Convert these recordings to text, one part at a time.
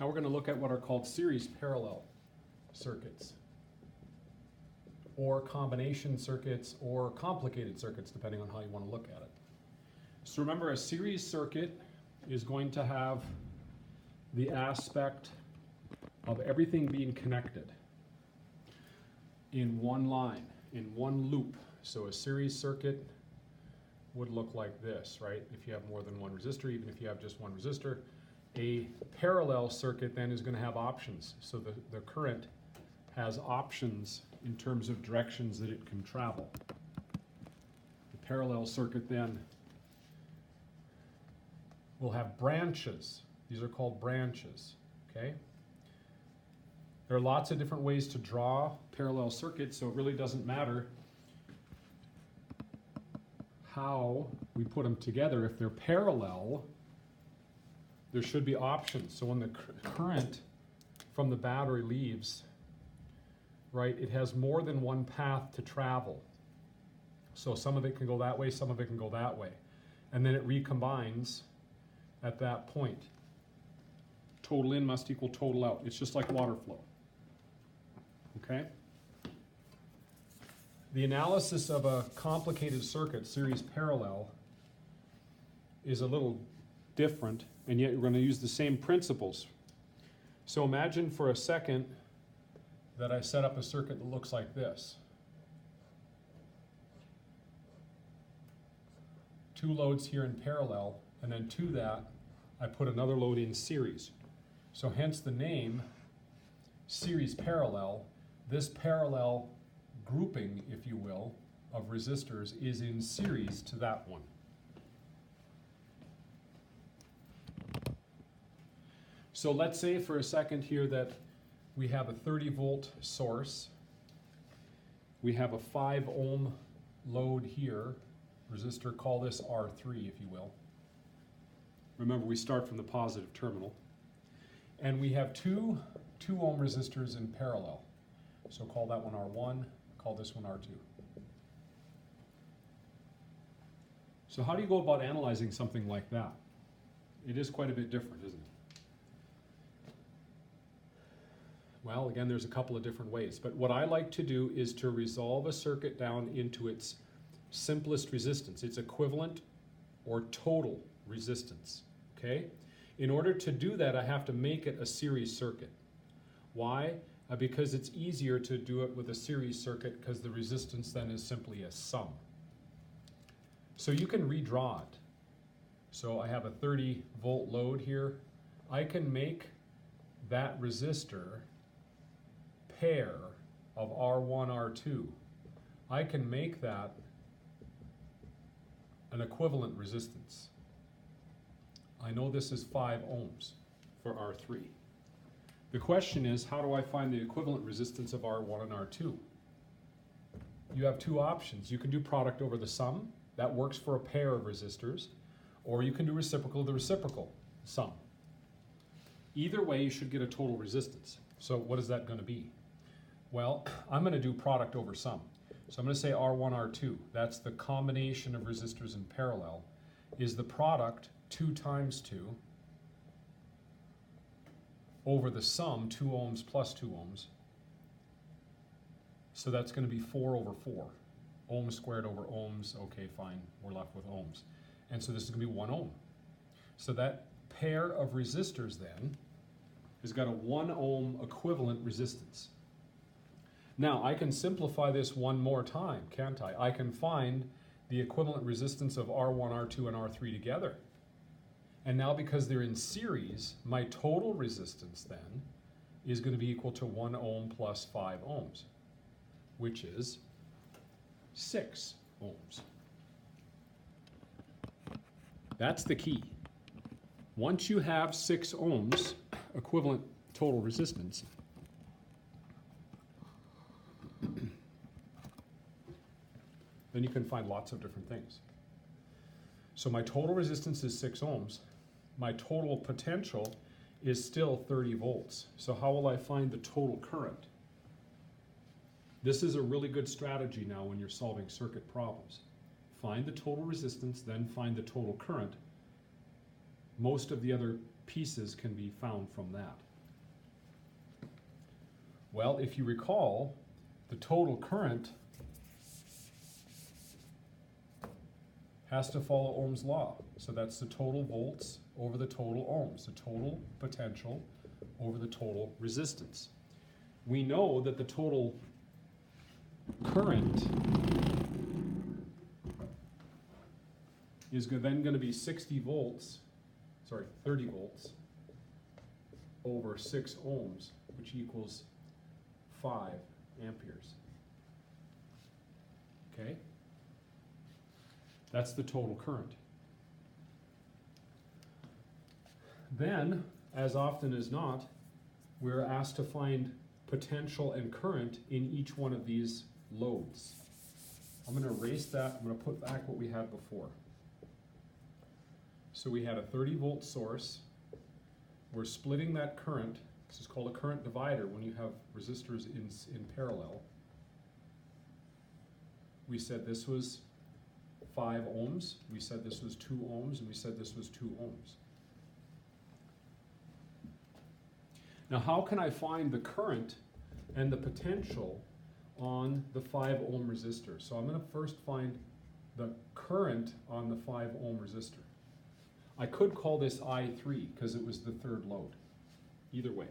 Now we're going to look at what are called series parallel circuits, or combination circuits, or complicated circuits, depending on how you want to look at it. So remember, a series circuit is going to have the aspect of everything being connected in one line, in one loop. So a series circuit would look like this, right? If you have more than one resistor, even if you have just one resistor. A parallel circuit then is going to have options. So the current has options in terms of directions that it can travel. The parallel circuit then will have branches. These are called branches, okay? There are lots of different ways to draw parallel circuits, so it really doesn't matter how we put them together. If they're parallel, there should be options. So when the current from the battery leaves, right, it has more than one path to travel. So some of it can go that way, some of it can go that way. And then it recombines at that point. Total in must equal total out. It's just like water flow. Okay? The analysis of a complicated circuit, series parallel, is a little different, and yet you're going to use the same principles. So imagine for a second that I set up a circuit that looks like this. Two loads here in parallel, and then to that I put another load in series. So hence the name series parallel. This parallel grouping, if you will, of resistors is in series to that one. So let's say for a second here that we have a 30 volt source. We have a 5 ohm load here, resistor, call this R3 if you will. Remember, we start from the positive terminal. And we have two 2 ohm resistors in parallel. So call that one R1, call this one R2. So how do you go about analyzing something like that? It is quite a bit different, isn't it? Well, again, there's a couple of different ways, but what I like to do is to resolve a circuit down into its simplest resistance, its equivalent or total resistance, okay? In order to do that, I have to make it a series circuit. Why? Because it's easier to do it with a series circuit because the resistance then is simply a sum. So you can redraw it. So I have a 30 volt load here. I can make that resistor pair of R1, R2. I can make that an equivalent resistance. I know this is 5 ohms for R3. The question is, how do I find the equivalent resistance of R1 and R2? You have two options. You can do product over the sum. That works for a pair of resistors. Or you can do reciprocal of the reciprocal sum. Either way, you should get a total resistance. So what is that going to be? Well, I'm going to do product over sum. So I'm going to say R1, R2. That's the combination of resistors in parallel. Is the product 2 times 2 over the sum, 2 ohms plus 2 ohms. So that's going to be 4 over 4. Ohms squared over ohms. Okay, fine. We're left with ohms. And so this is going to be 1 ohm. So that pair of resistors then has got a 1 ohm equivalent resistance. Now, I can simplify this one more time, can't I? I can find the equivalent resistance of R1, R2, and R3 together. And now because they're in series, my total resistance then is going to be equal to 1 ohm plus 5 ohms, which is 6 ohms. That's the key. Once you have 6 ohms, equivalent total resistance, then you can find lots of different things. So my total resistance is 6 ohms. My total potential is still 30 volts. So how will I find the total current? This is a really good strategy now when you're solving circuit problems. Find the total resistance, then find the total current. Most of the other pieces can be found from that. Well, if you recall, the total current has to follow Ohm's law. So that's the total volts over the total ohms, the total potential over the total resistance. We know that the total current is then going to be 30 volts over 6 ohms, which equals 5 amperes. Okay? That's the total current. Then, as often as not, we're asked to find potential and current in each one of these loads. I'm going to erase that. I'm going to put back what we had before. So we had a 30 volt source. We're splitting that current. This is called a current divider when you have resistors in parallel. We said this was 5 ohms. We said this was 2 ohms, and we said this was 2 ohms. Now, how can I find the current and the potential on the 5 ohm resistor? So I'm going to first find the current on the 5 ohm resistor. I could call this I3 because it was the third load. Either way.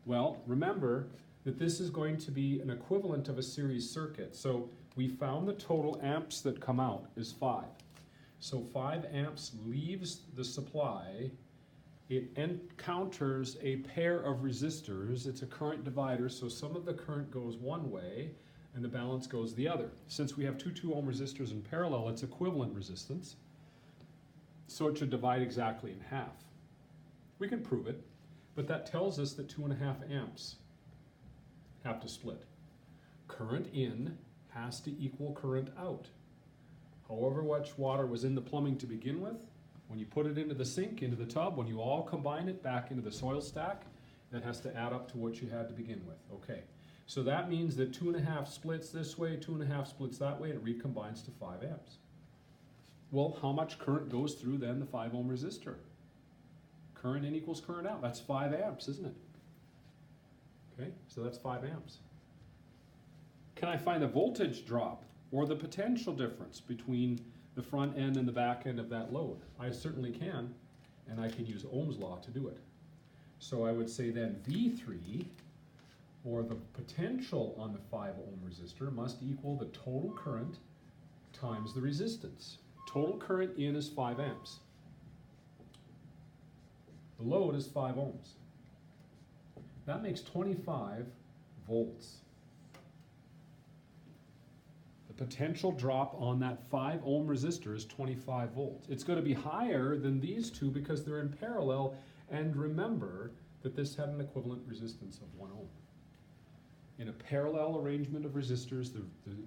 Well, remember that this is going to be an equivalent of a series circuit. So we found the total amps that come out is 5. So 5 amps leaves the supply. It encounters a pair of resistors. It's a current divider, so some of the current goes one way and the balance goes the other. Since we have two 2 ohm resistors in parallel, it's equivalent resistance. So it should divide exactly in half. We can prove it, but that tells us that 2.5 amps have to split. Current in has to equal current out. However much water was in the plumbing to begin with, when you put it into the sink, into the tub, when you all combine it back into the soil stack, that has to add up to what you had to begin with. Okay, so that means that 2.5 splits this way, 2.5 splits that way, and it recombines to 5 amps. Well, how much current goes through then the 5 ohm resistor? Current in equals current out. That's 5 amps, isn't it? Okay, so that's 5 amps. Can I find the voltage drop or the potential difference between the front end and the back end of that load? I certainly can, and I can use Ohm's law to do it. So I would say then V3, or the potential on the 5 ohm resistor, must equal the total current times the resistance. Total current in is 5 amps. The load is 5 ohms. That makes 25 volts. The potential drop on that 5 ohm resistor is 25 volts. It's going to be higher than these two because they're in parallel, and remember that this had an equivalent resistance of 1 ohm. In a parallel arrangement of resistors,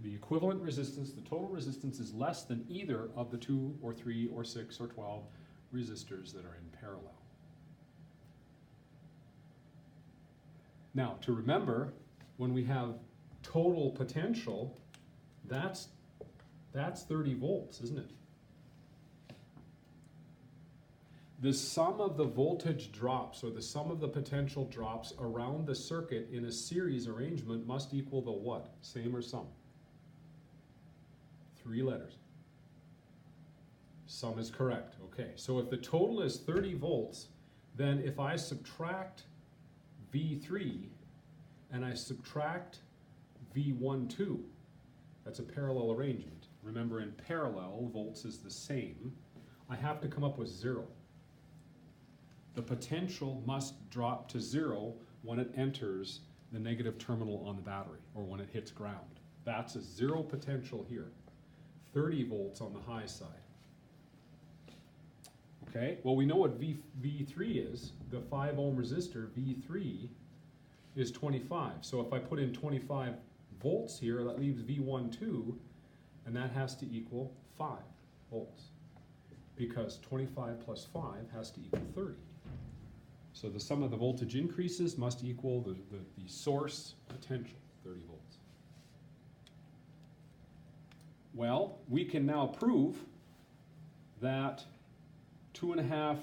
the equivalent resistance, the total resistance, is less than either of the 2 or 3 or 6 or 12 resistors that are in parallel. Now, to remember, when we have total potential, that's 30 volts, isn't it? The sum of the voltage drops, or the sum of the potential drops around the circuit in a series arrangement must equal the what? Same or sum? 3 letters. Sum is correct. Okay, so if the total is 30 volts, then if I subtract V3 and I subtract V12, that's a parallel arrangement. Remember, in parallel, volts is the same. I have to come up with 0. The potential must drop to 0 when it enters the negative terminal on the battery, or when it hits ground. That's a 0 potential here. 30 volts on the high side. Okay, well, we know what V3 is. The 5 ohm resistor, V3, is 25. So if I put in 25 volts here, that leaves V12, and that has to equal 5 volts, because 25 plus 5 has to equal 30. So the sum of the voltage increases must equal the source potential, 30 volts. Well, we can now prove that 2.5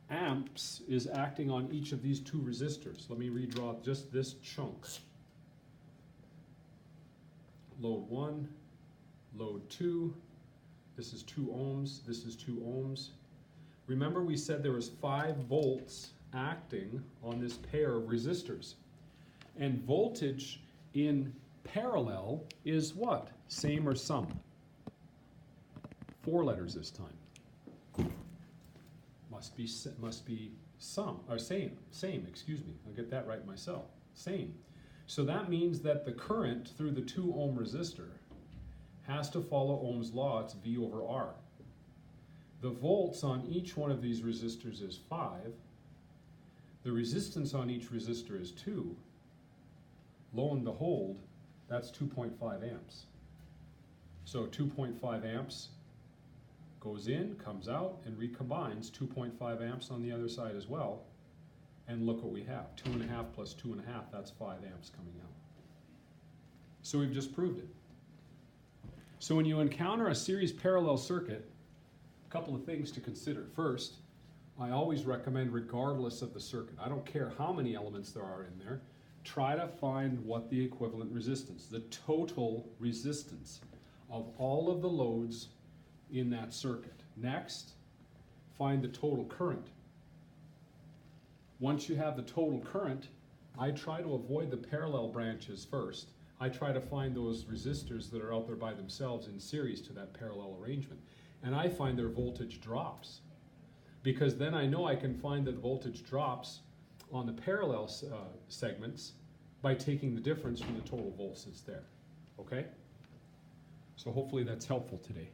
amps is acting on each of these two resistors. Let me redraw just this chunk. Load 1, load 2, this is 2 ohms, this is 2 ohms. Remember we said there was 5 volts acting on this pair of resistors. And voltage in parallel is what? Same or sum? 4 letters this time. Must be sum, or same, excuse me. I'll get that right myself. Same. So that means that the current through the 2 ohm resistor has to follow Ohm's law. It's V over R. The volts on each one of these resistors is 5. The resistance on each resistor is 2. Lo and behold, that's 2.5 amps. So 2.5 amps goes in, comes out, and recombines 2.5 amps on the other side as well. And look what we have. 2.5 plus 2.5, that's 5 amps coming out. So we've just proved it. So when you encounter a series parallel circuit, a couple of things to consider. First, I always recommend, regardless of the circuit, I don't care how many elements there are in there, try to find what the equivalent resistance, the total resistance of all of the loads in that circuit. Next, find the total current. Once you have the total current, I try to avoid the parallel branches first. I try to find those resistors that are out there by themselves in series to that parallel arrangement. And I find their voltage drops. Because then I know I can find that the voltage drops on the parallel segments by taking the difference from the total volts that's there. Okay? So hopefully that's helpful today.